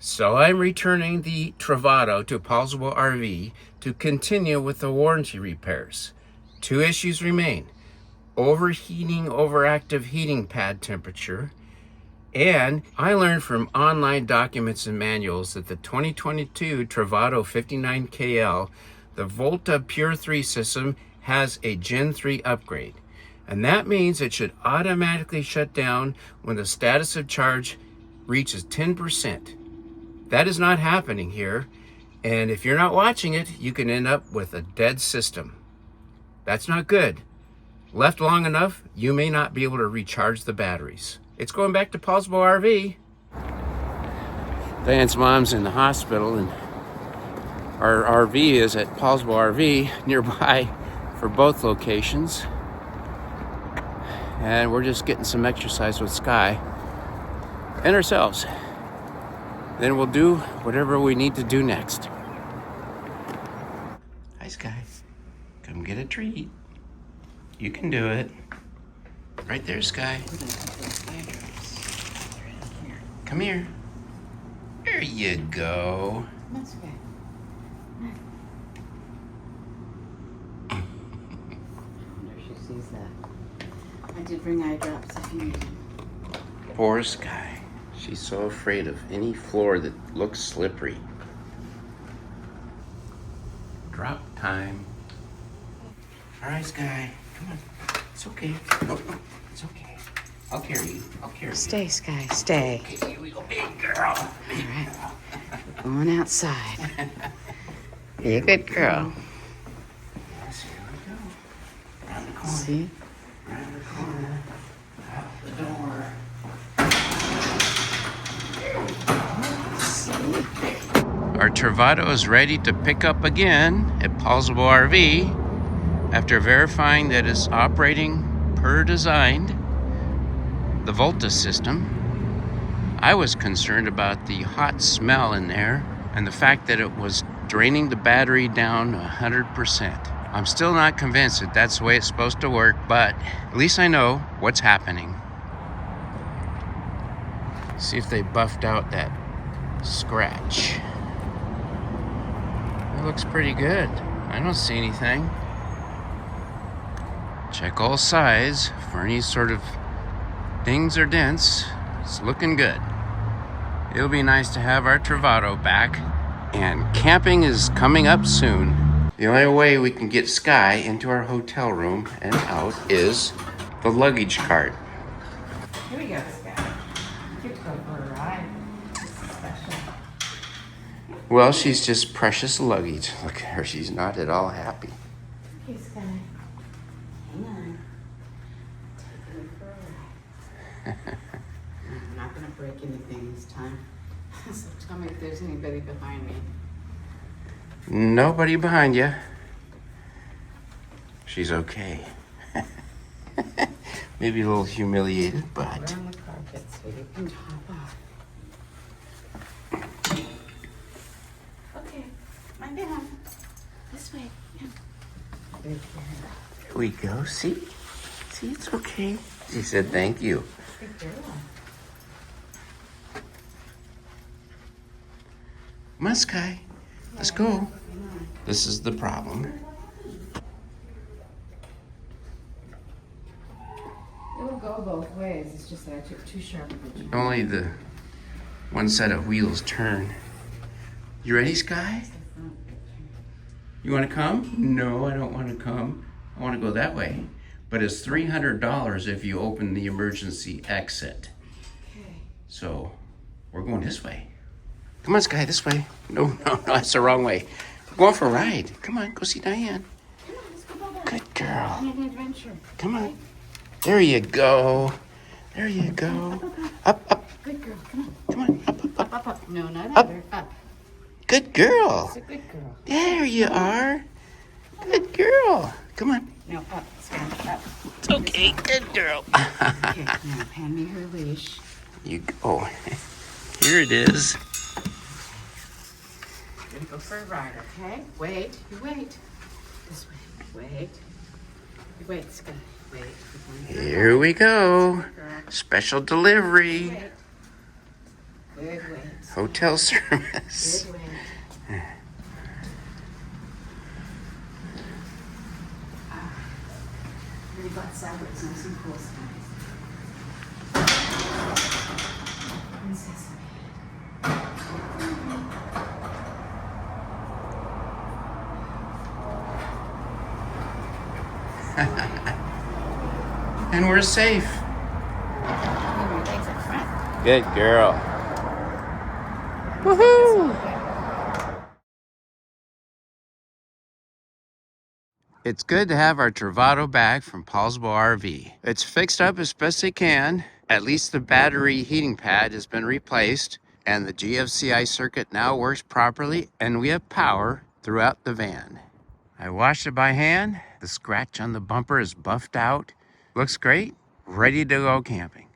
So I'm returning the Travato to Paulsville RV to continue with the warranty repairs. Two issues remain: overheating, overactive heating pad temperature, and I learned from online documents and manuals that the 2022 Travato 59kl, the Volta Pure3 system, has a Gen 3 upgrade. And that means it should automatically shut down when the status of charge reaches 10%. That is not happening here, and if you're not watching it, you can end up with a dead system. That's not good. Left long enough, you may not be able to recharge the batteries. It's going back to Paulsville RV. Dan's mom's in the hospital, and our RV is at Paulsville RV nearby for both locations. And we're just getting some exercise with Sky and ourselves. Then we'll do whatever we need to do next. Hi, Sky. Come get a treat. You can do it. Right there, Sky. Come here. There you go. That's okay. I wonder if she sees that. I did bring eye drops if you need them. Poor Sky. She's so afraid of any floor that looks slippery. Drop time. All right, Sky. Come on. It's okay. No, it's okay. I'll carry you. I'll carry you. Stay, Sky, stay. Okay, here we go, big girl. Big All right. girl. We're going outside. Be a good girl. Yes, here we go. Around the corner. See? Around the corner. Out the door. Our Travato is ready to pick up again at Paulsville RV after verifying that it's operating per designed, the Volta system. I was concerned about the hot smell in there and the fact that it was draining the battery down 100%. I'm still not convinced that that's the way it's supposed to work, but at least I know what's happening. See if they buffed out that scratch. It looks pretty good. I don't see anything. Check all sides for any sort of dings or dents. It's looking good. It'll be nice to have our Travato back, and camping is coming up soon. The only way we can get Sky into our hotel room and out is the luggage cart. Here we go, Sky. You go for a ride. Special. Well, she's just precious luggage. Look at her, she's not at all happy. Okay, Sky. Hang on. Taking you for a ride. I'm not going to break anything this time. So tell me if there's anybody behind me. Nobody behind you. She's okay. Maybe a little humiliated, but... We're on the carpet so you can hop off. Okay, come on down. This way. Yeah. Good girl. Here we go. See, it's okay. She said thank you. Good girl. Come on, Sky. Let's go. This is the problem. It will go both ways. It's just that I took too sharp of a turn. Only the one set of wheels turn. You ready, Sky? You want to come? No, I don't want to come. I want to go that way. But it's $300 if you open the emergency exit. Okay. So we're going this way. Come on, Sky, this way. No, that's the wrong way. We're going for a ride. Come on, go see Diane. Come on, let's go back. Good girl. On an adventure. Come on. There you go. There you go. Up. Good girl. Come on. Come on, up. Up. No, not Up. under. Up. Good girl. It's a good girl. There you are. Good girl. Come on. No, up. Stand up. It's okay. Good girl. Okay, now hand me her leash. You go. Here it is. We're gonna go for a ride, okay? Wait. You wait. This way. Wait. You wait, Sky. Wait. Here we go. Special delivery. Wait. Good wind. Hotel service. Good wind. Really go outside where it's nice and cool skies. Princess And we're safe. Your legs are front. Good girl. Woohoo! It's good to have our Travato back from Paulsbo RV. It's fixed up as best it can. At least the battery heating pad has been replaced and the GFCI circuit now works properly and we have power throughout the van. I washed it by hand. The scratch on the bumper is buffed out. Looks great. Ready to go camping.